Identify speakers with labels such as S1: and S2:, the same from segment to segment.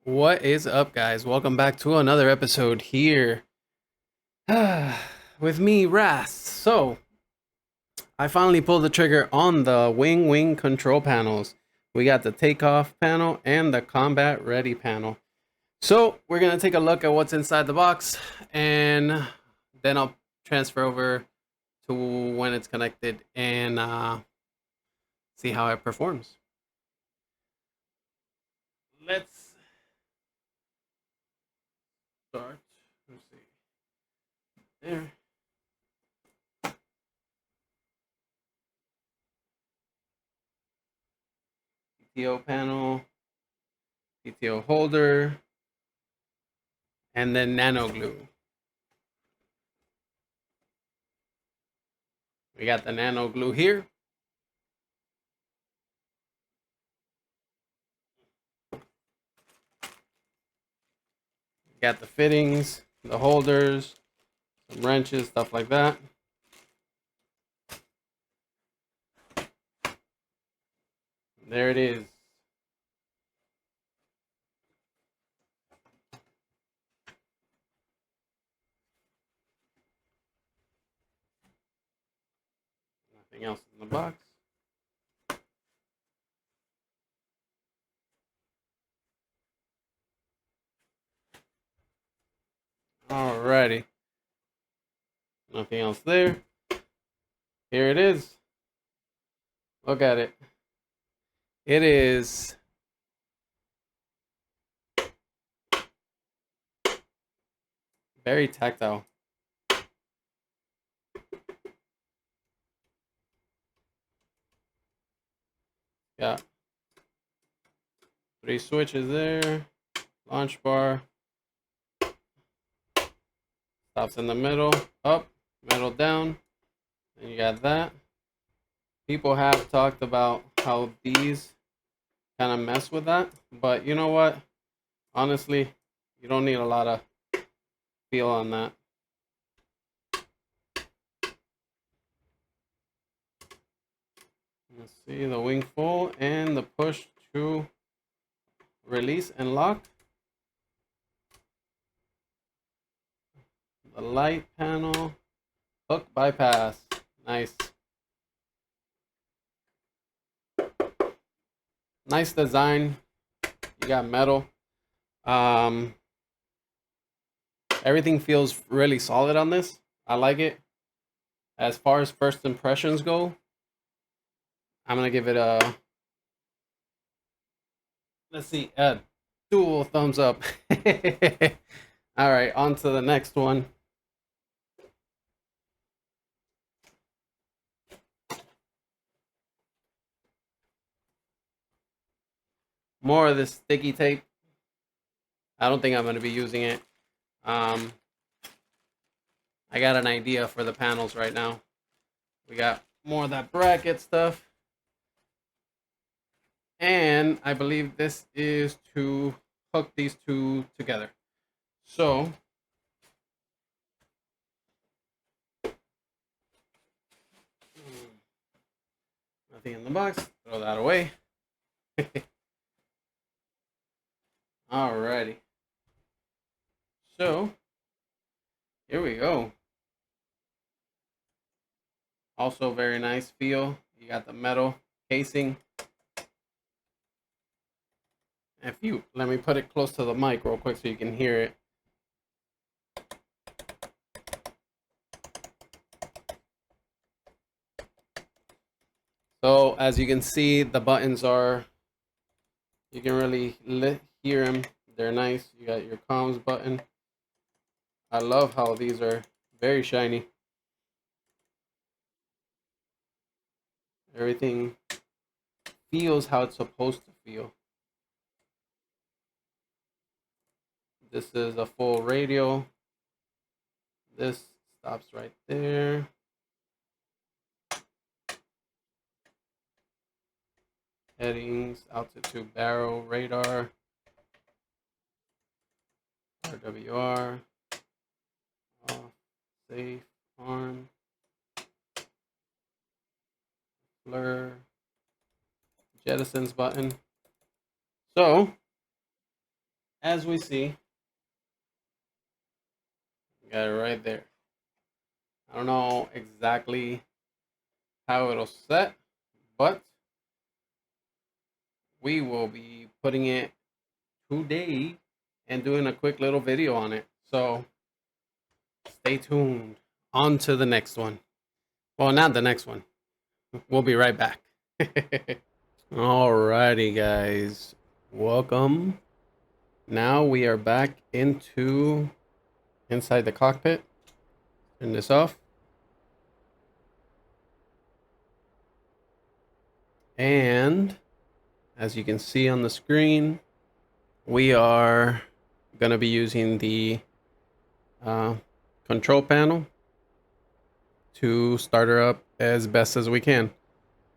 S1: What is up, guys? Welcome back to another episode here with me, Rass. So, I finally pulled the trigger on the Winwing control panels. We got the Takeoff panel and the Combat Ready panel. So, we're going to take a look at what's inside the box, and then I'll transfer over to when it's connected and see how it performs. Let's start. Let's see. There. PTO panel, PTO holder, and then nano glue. We got the nano glue here. Got the fittings, the holders, some wrenches, stuff like that. There it is. Nothing else in the box. Alrighty. Nothing else there. Here it is. Look at it. It is very tactile. Got 3 switches there. Launch bar. Stops in the middle. Up. Middle down. And you got that. People have talked about how these kind of mess with that. But you know what? Honestly, you don't need a lot of feel on that. Let's see the wing full and the push to release and lock. The light panel, hook bypass, nice. Nice design. You got metal. Everything feels really solid on this. I like it. As far as first impressions go, I'm gonna give it a, let's see, a dual thumbs up. All right, on to the next one. More of this sticky tape. I don't think I'm gonna be using it. I got an idea for the panels right now. We got more of that bracket stuff. And I believe this is to hook these two together. So, nothing in the box. Throw that away. Alrighty. So, here we go. Also very nice feel. You got the metal casing. If you let me put it close to the mic real quick so you can hear it. So as you can see, the buttons are, you can really hear them. They're nice. You got your comms button. I love how these are very shiny. Everything feels how it's supposed to feel. This is a full radio. This stops right there. Headings, altitude, barrel, radar, RWR, off, safe, arm, blur, jettisons button. So, as we see, got it right there. I don't know exactly how it'll set, but we will be putting it today and doing a quick little video on it. So stay tuned. On to the next one. Well, not the next one. We'll be right back. Alrighty, guys. Welcome. Now we are back inside the cockpit. Turn this off. And as you can see on the screen, we are going to be using the control panel to start her up as best as we can.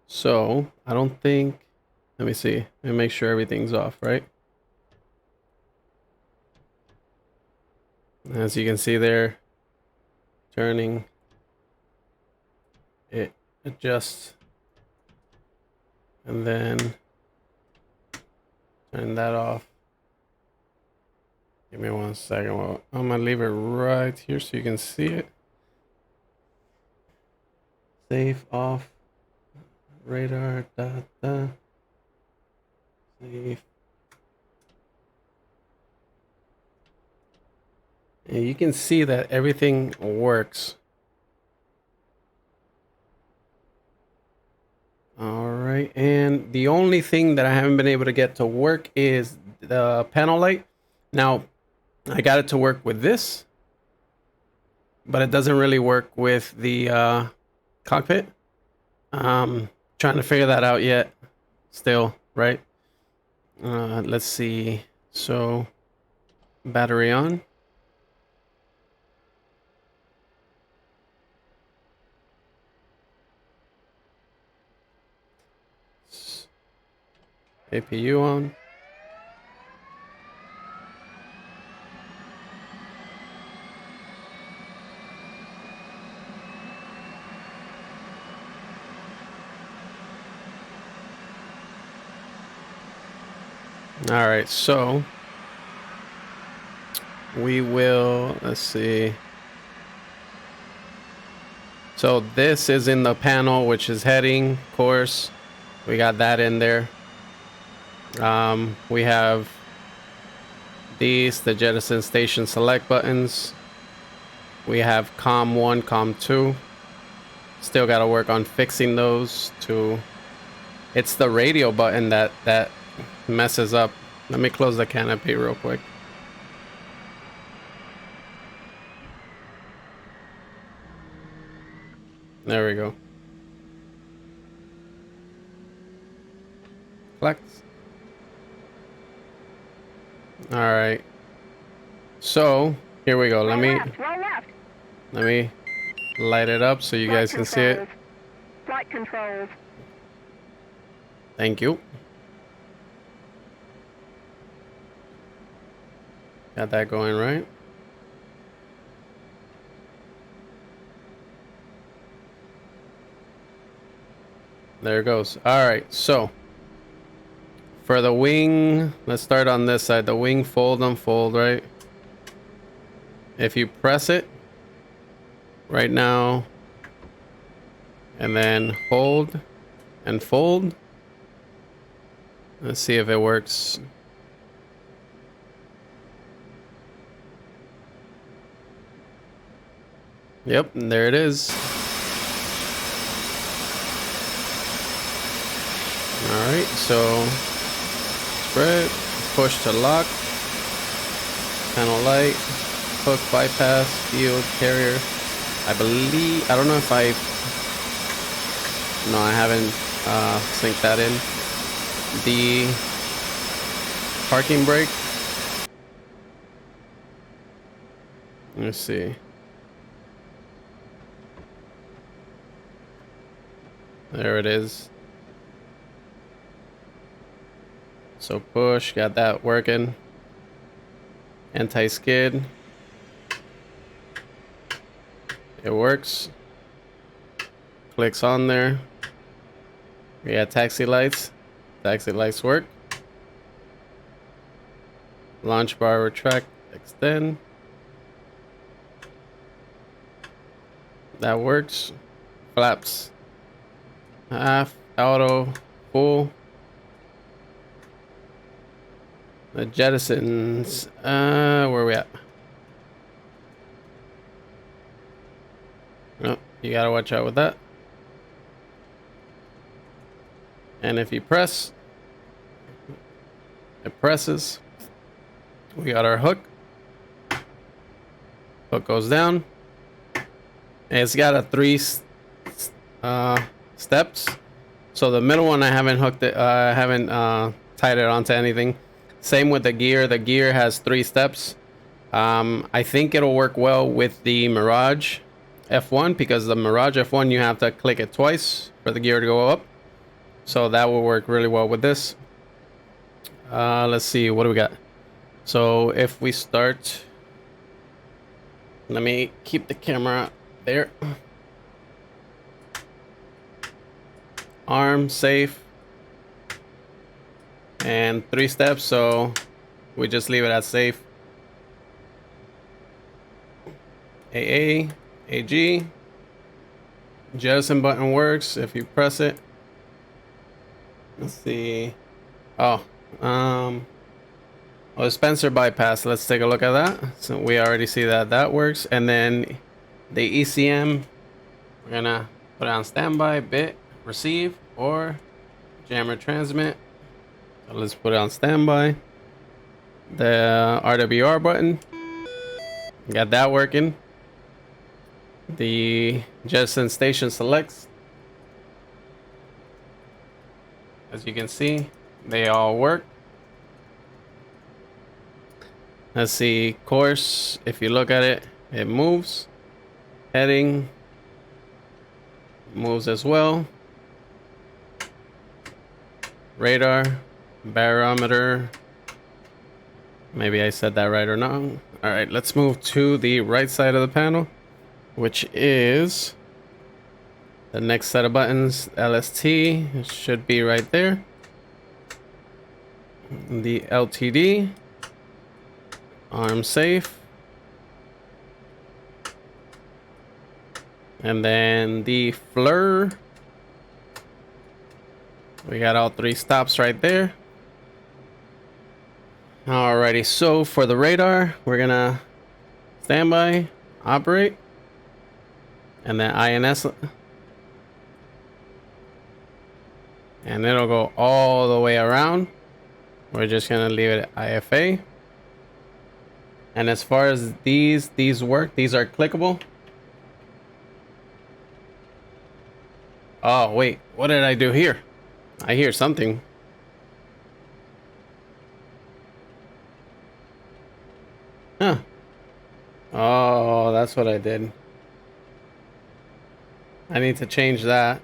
S1: So I don't think, let me see, let me make sure everything's off, right? As you can see there, turning, it adjusts, and then turn that off. Give me 1 second. Well, I'm gonna leave it right here so you can see it. Save, off, radar, save. And you can see that everything works. All right, and the only thing that I haven't been able to get to work is the panel light. Now, I got it to work with this, but it doesn't really work with the cockpit. Trying to figure that out yet still, right? Let's see. So, battery on. APU on. All right, so we will, let's see. So this is in the panel, which is heading, course. We got that in there. We have these, the jettison station select buttons. We have COM 1, COM 2. Still got to work on fixing those too. It's the radio button that messes up. Let me close the canopy real quick. There we go. Collect. All right. So here we go. Let me light it up so you guys can see it.
S2: Flight controls.
S1: Thank you. Got that going right. There it goes. All right, so for the wing, let's start on this side. The wing fold, unfold, right? If you press it right now and then hold and fold, let's see if it works. Yep, and there it is. All right, so spread, push to lock, panel light, hook, bypass, field, carrier. I believe, I don't know if I haven't synced that in. The parking brake. Let's see. There it is. So push, got that working. Anti-skid. It works. Clicks on there. We got taxi lights. Taxi lights work. Launch bar retract, extend. That works. Flaps. Half, auto, full. The jettisons. Where are we at? Oh, you gotta watch out with that. And if you press, it presses. We got our hook. Hook goes down. And it's got a three steps. So the middle one I haven't hooked it. I haven't tied it onto anything. Same with the gear. The gear has 3 steps. I think it'll work well with the Mirage F1 because the Mirage F1 you have to click it twice for the gear to go up. So that will work really well with this. Let's see, what do we got? So if we start, let me keep the camera there. Arm safe and 3 steps, so we just leave it as safe. AA, AG, jettison button works if you press it. Let's see. Oh, dispenser bypass. Let's take a look at that. So we already see that that works. And then the ECM, we're gonna put it on standby, bit, receive, or jammer transmit. So let's put it on standby. The RWR button, got that working. The jettison station selects. As you can see, they all work. Let's see, course, if you look at it, it moves. Heading moves as well. Radar, barometer. Maybe I said that right or not. All right, let's move to the right side of the panel, which is the next set of buttons. LST should be right there. The LTD, arm safe, and then the FLIR. We got all 3 stops right there. Alrighty, so for the radar, we're gonna standby, operate, and then INS, and it'll go all the way around. We're just gonna leave it at IFA. And as far as these work, these are clickable. Oh wait, what did I do here? I hear something. Huh. Oh, that's what I did. I need to change that.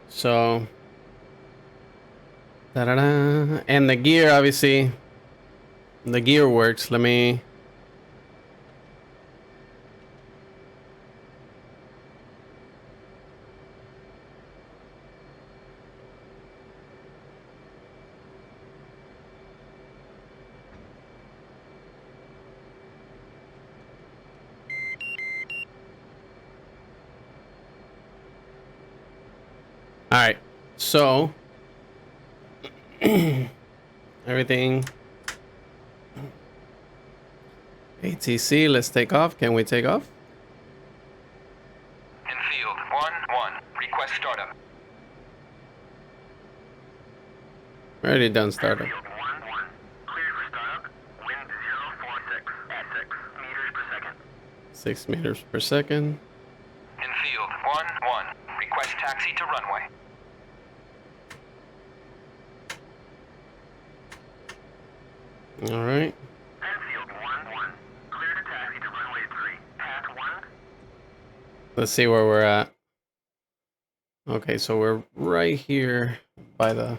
S1: So, da-da-da. And the gear, obviously, the gear works. Let me. All right, so everything ATC, let's take off. Can we take off?
S3: In field 1-1, request startup.
S1: Already done startup.
S3: Field 1-1, cleared for startup, wind 046 at 6 meters per second.
S1: 6 meters per second.
S3: In field 1-1, request taxi to runway.
S1: All right.
S3: Field 1-1, clear to taxi to runway 3, path 1.
S1: Let's see where we're at. Okay, so we're right here by the.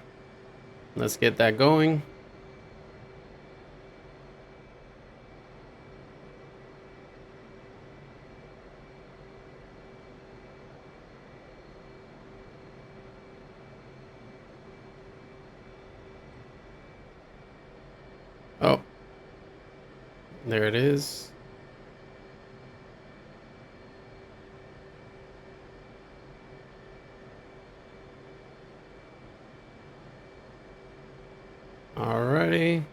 S1: Let's get that going. Oh, there it is. Alrighty.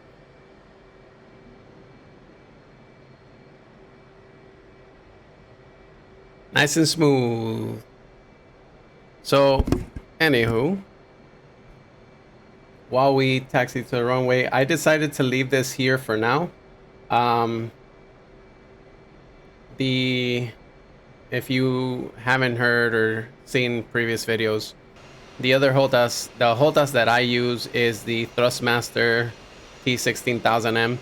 S1: Nice and smooth. So, anywho, while we taxi to the runway, I decided to leave this here for now. If you haven't heard or seen previous videos, the whole dust that I use is the Thrustmaster T16000m.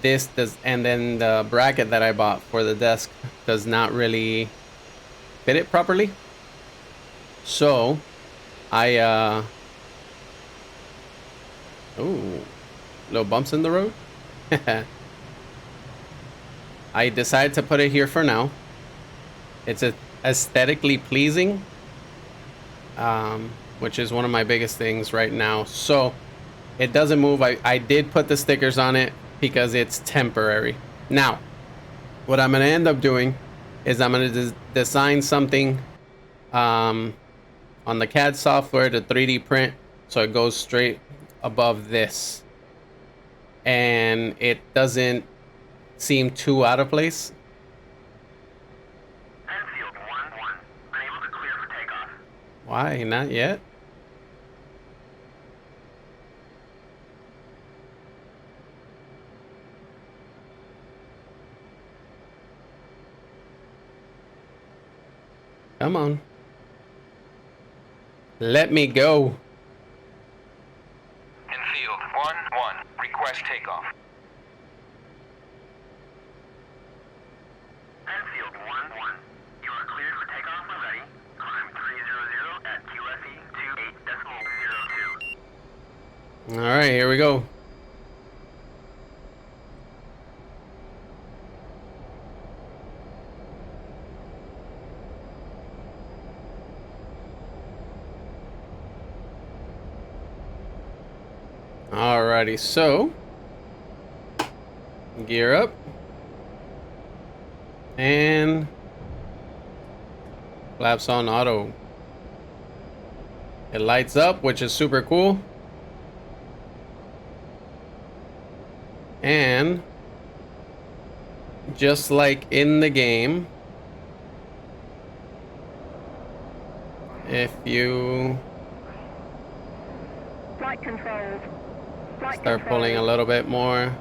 S1: This does, and then the bracket that I bought for the desk does not really fit it properly. So I ooh, little bumps in the road. I decided to put it here for now. It's aesthetically pleasing, which is one of my biggest things right now. So it doesn't move. I did put the stickers on it because it's temporary. Now, what I'm gonna end up doing is I'm gonna design something on the CAD software to 3D print, so it goes straight above this, and it doesn't seem too out of place.
S3: Enfield 1-1, unable to clear for takeoff.
S1: Why not yet? Come on. Let me go.
S3: Enfield 1-1, request takeoff. Enfield 1-1, you are cleared for takeoff when ready. Climb 300 at QFE 28.02.
S1: All right, here we go. Alrighty, so gear up and flaps on auto. It lights up, which is super cool. And just like in the game, if you
S2: Flight controls. Flight
S1: start
S2: controls.
S1: pulling a little bit more.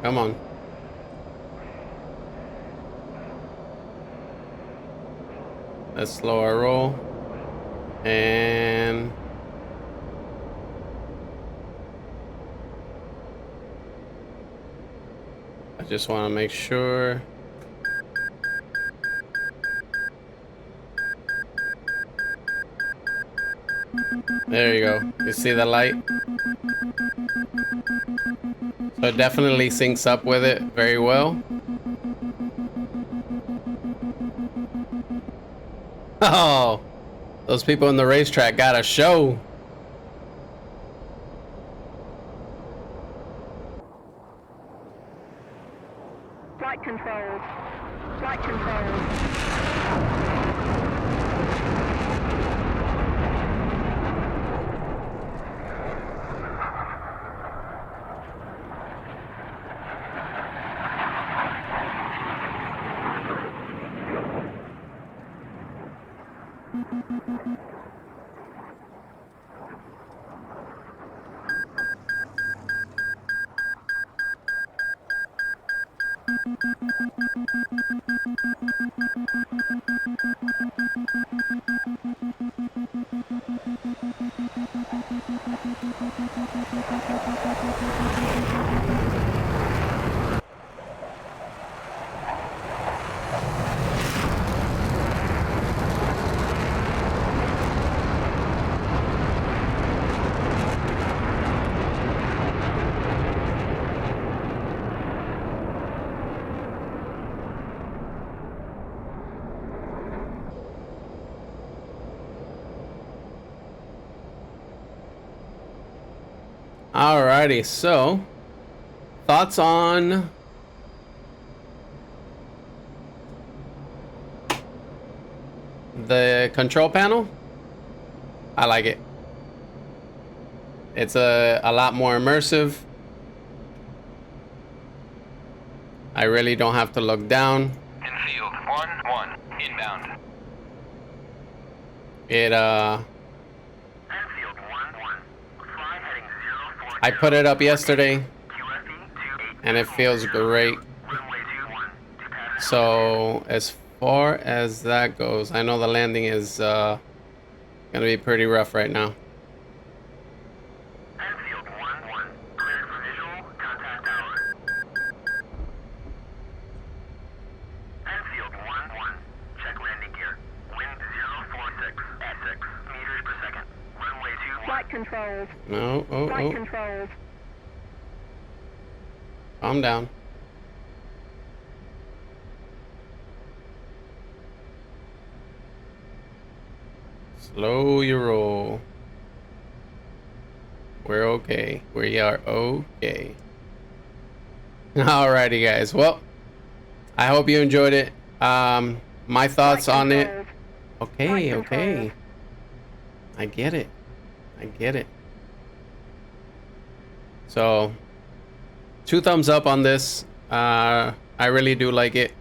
S1: Come on. Let's slow our roll. And I just want to make sure. There you go. You see the light? So it definitely syncs up with it very well. Oh, those people in the racetrack got a show.
S2: Flight controls. Flight controls.
S1: Alrighty, so thoughts on the control panel? I like it. It's a lot more immersive. I really don't have to look down.
S3: In field, 1-1, inbound.
S1: It
S3: Enfield 1-1, fly heading 040.
S1: I put it up yesterday
S3: QFE 28.
S1: and it feels great.
S3: Runway 21, to pass.
S1: So as far as that goes, I know the landing is gonna be pretty rough right now.
S3: Enfield 1-1, cleared for visual, contact tower. Enfield 1-1, check landing gear. Wind 046 at 6 meters per second. Runway 21.
S2: Flight controls.
S1: No,
S2: Flight
S1: oh,
S2: controls.
S1: calm down. Slow your roll. We're okay. We are okay. Alrighty, guys. Well, I hope you enjoyed it. My thoughts
S2: Flight
S1: on it.
S2: controls.
S1: Okay,
S2: Flight
S1: okay.
S2: controls.
S1: I get it. I get it. So, 2 thumbs up on this. I really do like it.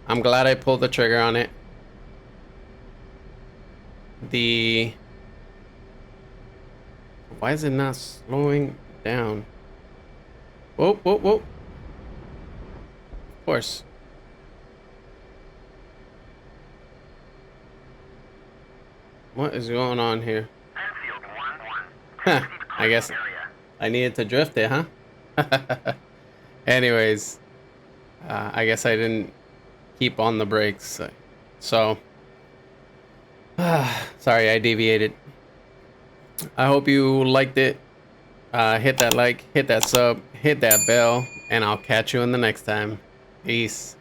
S1: I'm glad I pulled the trigger on it. Why is it not slowing down? Whoa, whoa, whoa. Of course. What is going on here?
S3: Enfield 1-1.
S1: Huh, I guess I needed to drift it, huh? Anyways, I guess I didn't keep on the brakes. So, sorry, I deviated. I hope you liked it. Hit that like, hit that sub, hit that bell, and I'll catch you in the next time. Peace.